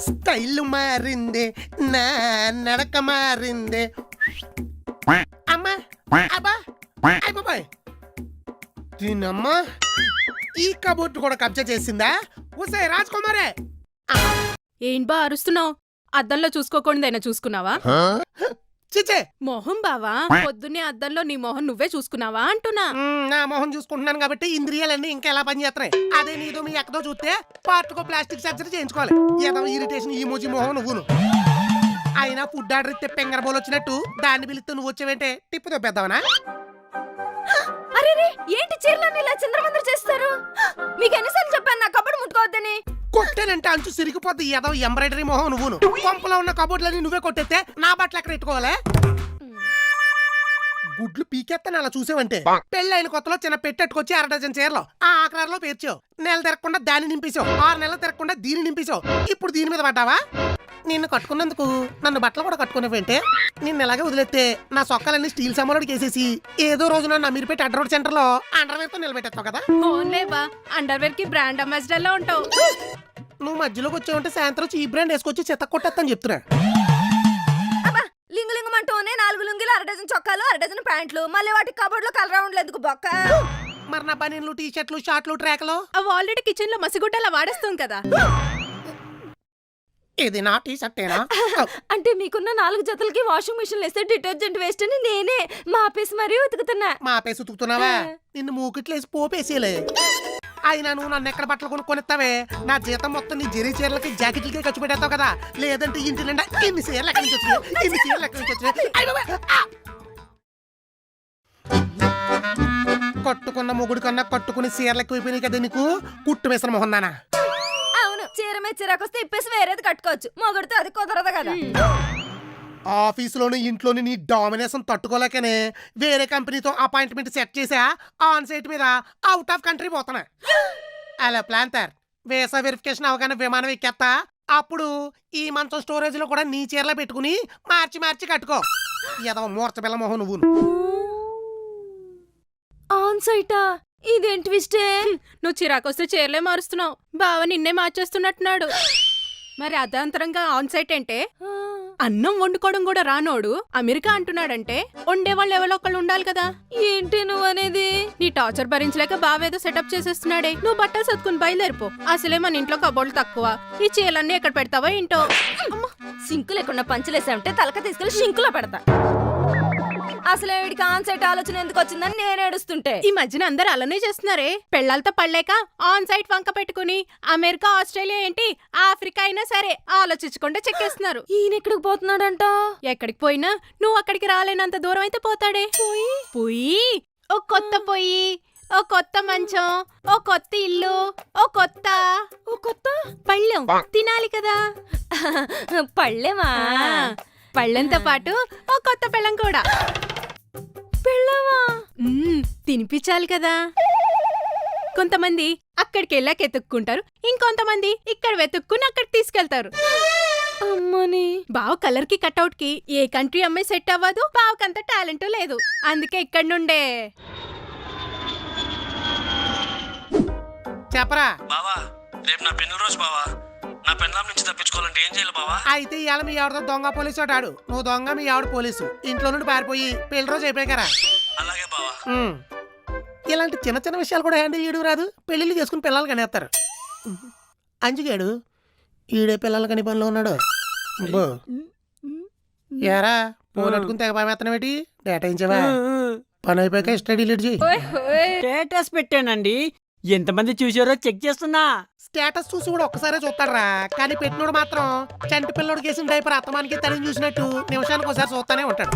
Style మారిందే నా నడక మారిందే అమ్మా అబ్బా అయిపోయి దీనమ్మా ఈ కబోర్డ్ కూడా కబ్జా చేసిందా ఊసే రాజకుమారే ఏం బా అరుస్తున్నావు? అద్దంలో చూసుకోకుండాదైనా చూసుకున్నావా? చిచే మొహం బావా, పొద్దున్నే అద్దంలో నీ మొహం నువ్వే చూసుకున్నావా అంటున్నా. నా మొహం చూసుకుంటున్నాను కాబట్టి ఇంద్రియాలన్నీ ఇంకా ఎలా పనిచేస్తున్నాయి. అదే నీదో మీ ఎక్కడో చూస్తే పార్ట్కో ప్లాస్టిక్ సర్జరీ చేయించుకోవాలి. ఏదో ఇరిటేషన్ ఈ మోజీ మొహం నువ్వును. అయినా ఫుడ్ ఆర్డర్ ఇస్తే పెంగరబోలు వచ్చినట్టు దాన్ని పిలిస్తే నువ్వు వచ్చేవేంటే టిప్పు తప్పేద్దావనా? అరే ఏంటి చీరలన్నీ ఇలా చిందరవందర చేస్తారు? మీకు ఎన్నిసార్లు చెప్పాను నా కబోర్డ్ ముట్టుకోవద్దని? కొట్టేనంటే అంచు సిరిగిపోద్ది ఏదో ఎంబ్రాయిడరీ మొహం నువ్వును. కొంపలో ఉన్న కబోర్డ్లన్నీ నువ్వే కొట్టేస్తే నా బట్టలు ఎక్కడ పెట్టుకోవాలి? గుడ్లు పీకెత్తాను అలా చూసేవంటే. పెళ్ళైన కొత్తలో చిన్న పెట్టెట్టుకొచ్చి 1/2 డజన్ చీరలు ఆ ఆకారంలో పేర్చావు. నెల తిరగకుండా దాన్ని నింపేశావు, 6 నెలలు తిరగకుండా దీన్ని నింపేశావు. ఇప్పుడు దీని మీద పడ్డావా? నిన్ను కట్టుకున్నందుకు నన్ను బట్టలు కూడా కట్టుకునేవేంటే? నిన్ను ఎలాగే వదిలేస్తే నా సొక్కాలన్నీ స్టీల్ సమ్మలోడికి వేసేసి ఏదో రోజు నన్ను అమీర్పేట అడ్రోడ్ సెంటర్ లో అండర్వేర్ తో నిలబెట్టేస్తావు కదా. ఓన్లేవా, అండర్వేర్ కి బ్రాండ్ అంబాసిడర్ లో ఉంటావు. నువ్వు మధ్యలోకి వచ్చావంటే సాయంత్రం ఈ బ్రాండ్ వేసుకొచ్చి చెత్త కొట్టేస్తాను చెప్తున్నా. లింగు లింగమంటూనే 4 లుంగీలు, 1/2 డజన్ చొక్కాలు, 1/2 డజన్ ప్యాంట్లు, మళ్ళీ వాటి కబోర్డ్ లో కలర్ రౌండ్లు ఎందుకు బొక్క? మరి నా బనీన్లు, టీ షర్ట్లు, షార్ట్లు, ట్రాక్లు అవి ఆల్రెడీ కిచెన్ లో మసిగుడ్డలా వాడేస్తాం కదా. ఇది నా టీ షర్టేనా? అంటే మీకున్న 4 జతలకి వాషింగ్ మిషన్ వేస్తే డిటర్జెంట్ వేస్ట్ అని నేనే మాపేసి మరీ ఉతుకుతున్నా. మాపేసి ఉతుకుతున్నావా? నిన్ను మూకిట్లేసి పోపేసేలే. అయినా నువ్వు నన్ను ఎక్కడ బట్టలు కొనుక్కొనిస్తావే? నా జీతం మొత్తం నీ జెరీ చీరలకి జాకెట్లకి ఖర్చు పెట్టేస్తావు కదా. లేదంటే ఇంటి నిండా ఇన్ని చీరలు ఎక్కడి నుంచి వచ్చినాయి, ఇన్ని చీరలు ఎక్కడి నుంచి వచ్చినాయి? కట్టుకున్న మొగుడు కన్నా కట్టుకుని చీరలు ఎక్కువైపోయినాయి కదా నీకు. కుట్టు వేసిన మొహం నానా. అవును, చీర మీద చిరాకొస్తే ఇప్పేసి వేరేది కట్టుకోవచ్చు. మొగుడితో అది కుదరదు కదా. ఆఫీసులోని ఇంట్లోని నీ డామినేషన్ తట్టుకోలేకనే వేరే కంపెనీతో అపాయింట్మెంట్ సెట్ చేసా. ఆన్ సైట్ మీద అవుట్ ఆఫ్ కంట్రీ పోతున్నా. అలా ప్లాన్ తయారు. వీసా వెరిఫికేషన్ అవగానే విమానం ఎక్కేస్తా. అప్పుడు ఈ మంచం స్టోరేజ్ లో కూడా నీ చీరలో పెట్టుకుని మార్చి మార్చి కట్టుకో. ఏదో మూర్చ పిల్ల మొహం నువ్వు. ఆన్ సైటా? ఇదేంటి ట్విస్టే? నువ్వు చిరాకొస్తే చీరలే మారుస్తున్నావు. బావ నిన్నే మార్చేస్తున్నట్టున్నాడు. మరి అదాంతరంగా ఆన్ సైట్ అంటే అన్నం వండుకోవడం కూడా రానోడు అమెరికా అంటున్నాడంటే వండేవాళ్ళు ఎవరో ఒకళ్ళు ఉండాలి కదా. ఏంటి నువ్వు అనేది? నీ టార్చర్ భరించలేక బావేదో సెటప్ చేసేస్తున్నాడే. నువ్వు బట్టలు సర్దుకుని బయలుదేరిపో. అసలే మన ఇంట్లో కబోర్డులు తక్కువ. ఈ చీరలన్నీ ఎక్కడ పెడతావో ఏంటో. సింకు లేకుండా పంచలేసామంటే తలక తీసుకెళ్లి షింకులో పెడతా. అసలే వీడికి ఆన్ సైట్ ఆలోచన ఎందుకు వచ్చిందని నేను ఏడుస్తుంటే. ఈ మధ్యన అందరు అలానే చేస్తున్నారే. పెళ్లాలతో పడలేక ఆన్ సైట్ వంక పెట్టుకుని అమెరికా, ఆస్ట్రేలియా ఏంటి ఆఫ్రికా అయినా సరే ఆలోచించకుండా చెక్కేస్తున్నారు. ఈయన ఎక్కడికి పోతున్నాడంట? ఎక్కడికి పోయినా నువ్వు అక్కడికి రాలేనంత దూరం అయితే పోతాడే. పోయి ఓ కొత్త పొయ్యి, ఓ కొత్త మంచం, ఓ కొత్త ఇల్లు, ఓ కొత్త పళ్ళెం తినాలి కదా. పళ్ళేమా? పళ్ళెంతో పాటు ఓ కొత్త పెళ్ళం కూడా. పెళ్ళమా? తినిపించాలి కదా. కొంతమంది అక్కడికి వెళ్ళాక ఎత్తుక్కుంటారు, ఇంకొంతమంది ఇక్కడ వెతుక్కుని అక్కడికి తీసుకెళ్తారు. అమ్మని బావ కలర్ కి కట్అవుట్ కి ఏ కంట్రీ అమ్మాయి సెట్ అవ్వదు. బావకంత టాలెంట్ లేదు. అందుకే ఇక్కడ నుండే. చెప్పరా బావా, రేపు నా పెళ్లి రోజు బావా. నా పెళ్ళాం నుంచి తప్పించుకోవాలంటే ఏం చేయాలి బావా? అయితే ఇవాళ మీ ఆవిడతో దొంగ పోలీసు ఆడు. నువ్వు దొంగ, మీ ఆవిడ పోలీసు. ఇంట్లో నుండి పారిపోయి పెళ్లి రోజు అయిపోయారా? అలాగే బావా. ఇలాంటి చిన్న చిన్న విషయాలు కూడా హ్యాండిల్ చేయడం రాదు. పెళ్లిళ్ళు చేసుకుని పిల్లలు కనేస్తారు. అంజుగాడు ఈడే పిల్లలు కని పనిలో ఉన్నాడు. ఏరా పోనట్టుకుని తెగ పామేత్తనవేటి? డేటా ఇచ్చావా? పని అయిపోయాక స్టడీ లీడ్ చేయి. స్టేటస్ పెట్టానండి, ఎంతమంది చూసారో చెక్ చేస్తున్నా. స్టేటస్ చూసి కూడా ఒక్కసారే చూస్తాడరా. కానీ పెట్టినోడు మాత్రం చంటి పిల్లడికి వేసిన డైపర్ అత్తమానికి తల్లిని చూసినట్టు నిమిషానికి ఒకసారి చూస్తానే ఉంటాడు.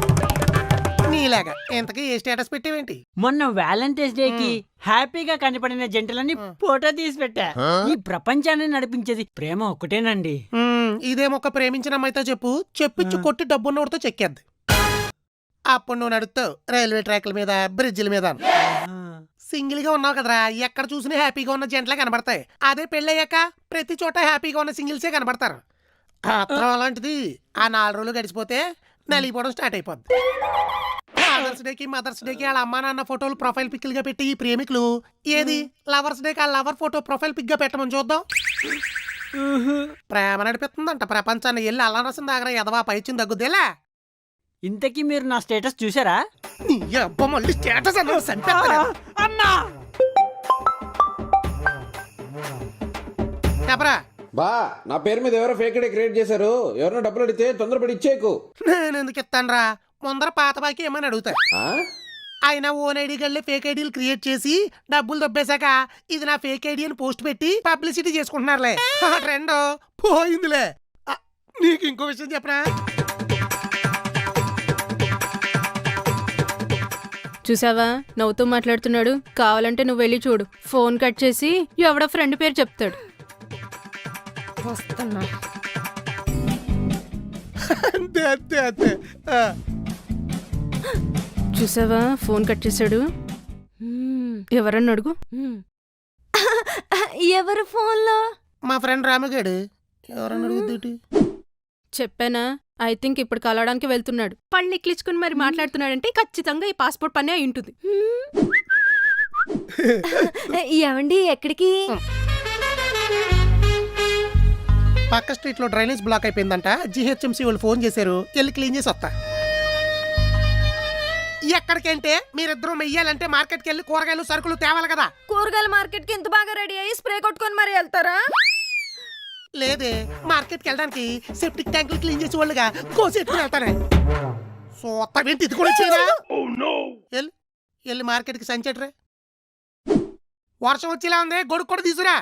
నీలాగా ఇంతకీ ఏ స్టేటస్ పెట్టేవేంటి? మొన్న వ్యాలంటైన్స్ డే కి హ్యాపీగా కనపడిన జంటలని ఫోటో తీసి పెట్టా. ఈ ప్రపంచాన్ని నడిపించేది ప్రేమ ఒక్కటేనండి. ఇదేమొక్క ప్రేమించిన అమ్మాయితో చెప్పించి కొట్టి డబ్బున్నోడితో చెక్కేద్ది. అప్పుడు నువ్వు నడుస్తావు రైల్వే ట్రాక్ల మీద, బ్రిడ్జిల మీద. సింగిల్ గా ఉన్నావు కదరా, ఎక్కడ చూసినా హ్యాపీగా ఉన్న జంటలే కనబడతాయి. అదే పెళ్ళయ్యాక ప్రతి చోట హ్యాపీగా ఉన్న సింగిల్సే కనబడతారు. అర్థం అలాంటిది. ఆ 4 రోజులు గడిచిపోతే నలిగిపోవడం స్టార్ట్ అయిపోద్ది. ఫాదర్స్ డేకి, మదర్స్ డేకి వాళ్ళ అమ్మా నాన్న ఫోటోలు ప్రొఫైల్ పిక్లుగా పెట్టి ఈ ప్రేమికులు ఏది లవర్స్ డేకి ఆ లవర్ ఫోటో ప్రొఫైల్ పిక్ గా పెట్టమని చూద్దాం. ప్రేమ నడిపిస్తుందంట ప్రపంచాన్ని వెళ్ళి అల్లం రసం దాగర ఎదవా పైచ్చింది తగ్గుద్దేలా. ఇంతకీ మీరు నా స్టేటస్ చూసారా? నీ అబ్బ మళ్ళీ స్టేటస్ అన్న సంపేస్తాను. అన్నా చెప్పరా. బా నా పేరు మీద ఎవరో ఫేక్ ఐడి క్రియేట్ చేశారు. ఎవరైనా డబ్బులు అడిగితే తొందరపడి ఇచ్చేకు. నేను ఎందుకు ఇస్తానురా, ముందర పాత బాకి ఏమని అడుగుతా. ఆ? ఆయన ఓన్ ఐడి గళ్ళే ఫేక్ ఐడీలు క్రియేట్ చేసి డబ్బులు దొబ్బేశాక ఇది నా ఫేక్ ఐడి అని పోస్ట్ పెట్టి పబ్లిసిటీ చేసుకుంటున్నారులే. ఆ ట్రెండ్ పోయిందిలే. నీకు ఇంకో విషయం చెప్పరా. చూసావా నవ్వుతూ మాట్లాడుతున్నాడు. కావాలంటే నువ్వు వెళ్ళి చూడు. ఫోన్ కట్ చేసి ఎవడో ఫ్రెండ్ పేరు చెప్తాడు. వస్తున్నా. అంతే అంతే అంతే. చూసావా ఫోన్ కట్ చేశాడు. ఎవరన్నా అడుగు. ఎవరు ఫోన్లో? మా ఫ్రెండ్ రామగాడు. ఎవరన్నా అడుగుద్ది. చెప్పానా? ఐ థింక్ ఇప్పుడు కలవడానికి వెళ్తున్నాడు. పళ్ళు ఇక్కించుకుని మరి మాట్లాడుతున్నాడంటే ఖచ్చితంగా ఈ పాస్పోర్ట్ పనే అయి ఉంటుంది. ఏమండి ఎక్కడికి? పక్క స్ట్రీట్ లో డ్రైనేజ్ బ్లాక్ అయిపోయిందంట. జిహెచ్ఎంసీ వాళ్ళు ఫోన్ చేశారు. వెళ్ళి క్లీన్ చేసి వస్తా. ఎక్కడికంటే మీరిద్దరూ మెయ్యాలంటే మార్కెట్కి వెళ్ళి కూరగాయలు సరుకులు తేవాలి కదా. కూరగాయల మార్కెట్ కి ఇంత బాగా రెడీ అయ్యి స్ప్రే కొట్టుకొని మరి వెళ్తారా? లేదే, మార్కెట్కి వెళ్ళడానికి సెప్టిక్ ట్యాంకులు క్లీన్ చేసి వాళ్ళుగా కోసేట్టుకుని వెళ్తానే. సోత్త ఇది కూడా చేయరా. వెళ్ళి మార్కెట్కి సంచెట్రే. వర్షం వచ్చేలా ఉంది, గొడుగు కూడా తీసురా.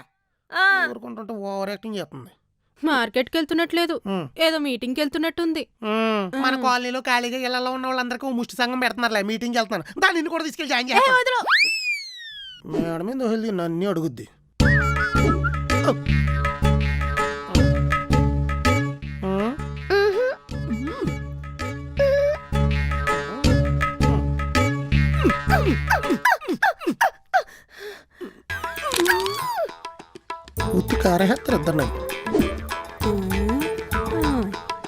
ఊరుకుంటుంటే ఓవర్ యాక్టింగ్ చేస్తుంది. మార్కెట్కి వెళ్తున్నట్లేదు, ఏదో మీటింగ్కి వెళ్తున్నట్టుంది. మన కాలనీలో ఖాళీగా ఇళ్లలో ఉన్న వాళ్ళందరికీ ముష్టి సంఘం పెడుతున్నారులే. మీటింగ్కి వెళ్తున్నాను. దాన్ని కూడా తీసుకెళ్ళి జాయిన్ చేస్తాను. మేడం మీద వెళ్ళి నన్ను అడుగుద్ది.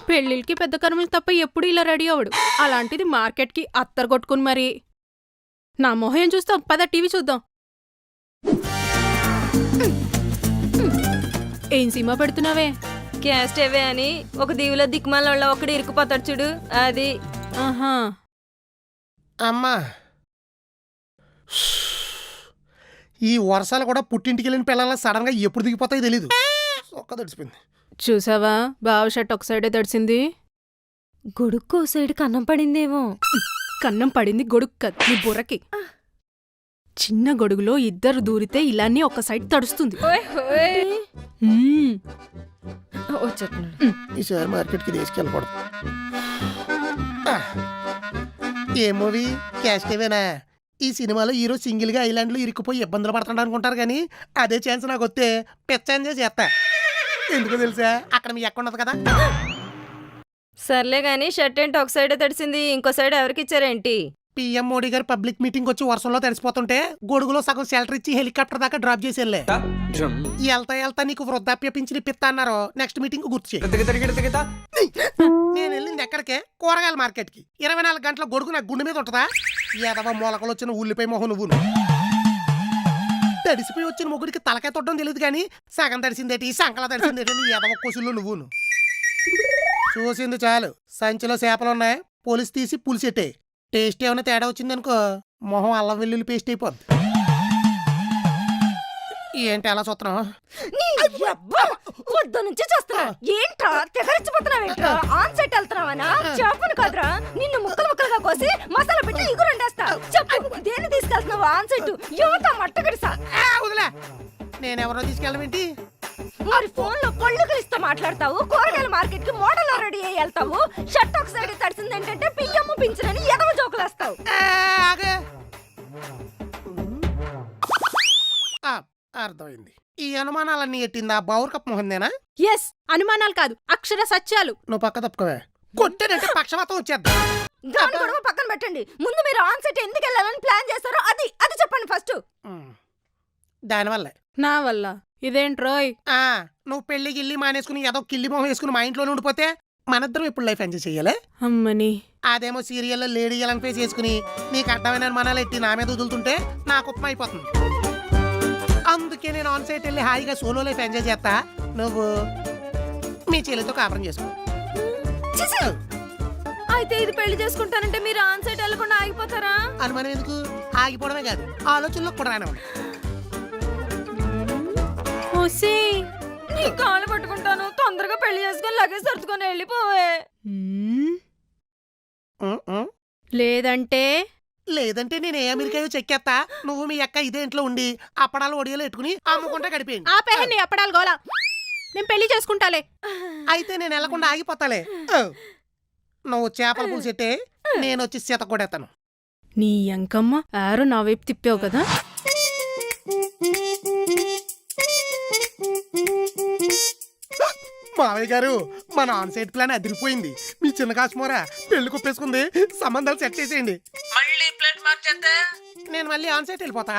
పెళ్ళిళ్ళకి పెద్ద కర్మలు తప్ప ఎప్పుడు ఇలా రెడీ అవడు. అలాంటిది మార్కెట్కి అత్తరు కొట్టుకుని మరి. నా మొహం చూస్తాం, పద టీవీ చూద్దాం. ఏం సినిమా పెడుతున్నావే? క్యాస్ట్ ఏవే అని ఒక దీవిలో దిక్మాల ఒకడు ఇరుకుపోతాడు చూడు, అది. ఆహా. అమ్మా, ఈ వర్షాలు కూడా పుట్టింటికి వెళ్ళిన పిల్లల సడన్ గా ఎప్పుడు దిగిపోతాయో తెలీదు. ఒక్క తడిసిపోయింది. చూసావా బావ షర్ట్ ఒక సైడే తడిసింది. గొడుక్కో సైడ్ కన్నం పడిందేమో. కన్నం పడింది గొడుగు కాదు, నీ బుర్రకి. చిన్న గొడుగులో ఇద్దరు దూరితే ఇలానే ఒక సైడ్ తడుస్తుంది. ఈసారి మార్కెట్కి తీసుకెళ్ళకూడదు. ఏ మూవీ? క్యాస్టేవేనా? ఈ సినిమాలో హీరో సింగిల్ గా ఐలాండ్ లో ఇరుక్కుపోయి ఇబ్బందులు పడుతున్నాడు అనుకుంటారు కానీ అదే ఛాన్స్ నాకు వస్తే పెద్ద ఎంజాయ్ చేస్తా. ఎందుకో తెలుసా, అక్కడ మీ ఎక్కడ ఉండదు కదా. సర్లే గాని షర్ట్ ఏంటి ఒక సైడే తడిసింది, ఇంకో సైడ్ ఎవరికి ఇచ్చారేంటి? పిఎం మోడీ గారు పబ్లిక్ మీటింగ్ వచ్చి వర్షంలో తడిసిపోతుంటే గొడుగులో సగం షెల్టర్ ఇచ్చి హెలికాప్టర్ దాకా డ్రాప్ చేసేళ్ళే. వెళ్తా నీకు వృద్ధాప్య పింఛన్ ఇప్పిస్తా అన్నారు. నెక్స్ట్ మీటింగ్ గుర్తు చేయి. నేను వెళ్ళింది ఎక్కడికే? కూరగాయల మార్కెట్ కి. 24 గంటల గొడుగు నాకు గుండె మీద ఉంటుందా? ఏదవ మొలకలు వచ్చిన ఉల్లిపాయ మొహం నువ్వు. తడిసిపోయి వచ్చిన ముగ్గురికి తలకాయ తొట్టడం తెలియదు కానీ సగం తడిసిందేటి సంకలా తడిసిందేటి ఏదవ కొసుల్లో నువ్వును. చూసింది చాలు. సంచిలో చేపలున్నాయి, పోలీసు తీసి పులిసెట్టే. టేస్ట్ ఏమైనా తేడా వచ్చిందనుకో మొహం అల్లం వెల్లుల్లి పేస్ట్ అయిపోద్ది. ఏంటి అలా చూస్తున్నావు? పొద్దు నుంచి చూస్తున్నా. ఏంట్రా తెగరిచ్చిపోతున్నావేంట్రా? On set వెళ్తున్నావనా? చెప్పను కదరా, నిన్ను ముక్కలు ముక్కలుగా కోసి మసాలా పెట్టి ఇగురండేస్తా. చెప్పు, దేన్ని తీసుకెళ్తున్నావు ఆన్ సెట్? యువత మట్టగడిసా. వదిలే, నేనెవరో తీసుకెళ్ళమేంటి? మరి ఫోన్ లో పళ్ళు కలిస్తే మాట్లాడతావు, కూరగాయల మార్కెట్ కి మోడల్ రెడీ అయ్యి వెళ్తావు. షర్ట్ ఒక సైడ్ తడిసింది ఏంటంటే పియ్యమ్మ పింఛనని ఎదవ జోకులేస్తావు. అర్థమైంది. ఈ అనుమానాలన్నీ ఎట్టిందా బౌర్ కప్ మొహందేనా? ఎస్, అనుమానాలు కాదు, అక్షర సత్యాలు. నువ్వు పక్క తప్పుకోవే. కొట్టేనంటే పక్షవాతం వచ్చేద్దా. దాని గొడవ పక్కన పెట్టండి. ముందు మీరు ఆన్ సెట్ ఎందుకు వెళ్ళాలని ప్లాన్ చేస్తారో అది అది చెప్పండి ఫస్ట్. దానివల్లే. నా వల్ల ఇదేంట్రోయ్? నువ్వు పెళ్లి గిల్లి మానేసుకుని ఏదో కిల్లి మొహం వేసుకుని మా ఇంట్లోనే ఉండిపోతే మనిద్దరం ఇప్పుడు లైఫ్ ఎంజాయ్ చెయ్యాలి. అమ్మని అదేమో సీరియల్లో లేడీ గెలని ఫేస్ చేసుకుని నీకు అడ్డమైన అనుమానాలు ఎట్టి నా మీద వదులుతుంటే నాకు ఉప్మా అయిపోతుంది. అందుకే నేను ఆన్ సైట్ వెళ్ళి హాయిగా సోలో లైఫ్ ఎంజాయ్ చేస్తా. నువ్వు మీ చెల్లితో కాపురం చేసుకో. చిచి! అయితే ఇది పెళ్లి చేసుకుంటానంటే మీరు ఆన్ సైట్ వెళ్ళకుండా ఆగిపోతారా? అనుమానం ఎందుకు? ఆగిపోవడమే కాదు, ఆలోచనలో కూడా రానివ్వండి. ఓసే నీ కాళ్ళు పట్టుకుంటాను, తొందరగా పెళ్లి చేసుకొని లగేజ్ సర్దుకొని వెళ్ళిపోవే. లేదంటే లేదంటే నేను ఏ అమెరికాయో చెక్కేస్తా. నువ్వు మీ అక్క ఇదే ఇంట్లో ఉండి అప్పడాలు ఒడియాలు పెట్టుకుని అమ్ముకుంటా గడిపేయండి. ఆపేహ నీ అప్పడాలు గోలా. నేను పెళ్లి చేసుకుంటాలే. అయితే నేను వెళ్ళకుండా ఆగిపోతాలే. నువ్వు చేపల పులుసు పెట్టే, నేను వచ్చి సీత కొడేస్తాను. నీ అంకమ్మ ఆరో నా వైపు తిప్పావు కదా. మావయ్య గారు, మన ఆన్ సైట్ ప్లాన్ అదిరిపోయింది. మీ చిన్న కాశ్మోరా పెళ్లి కుప్పేసుకుంది, సంబంధాలు సెట్ చేసేయండి. మళ్ళీ ప్లేట్ మార్చేస్తే నేను మళ్ళీ ఆన్ సైట్ వెళ్ళిపోతా.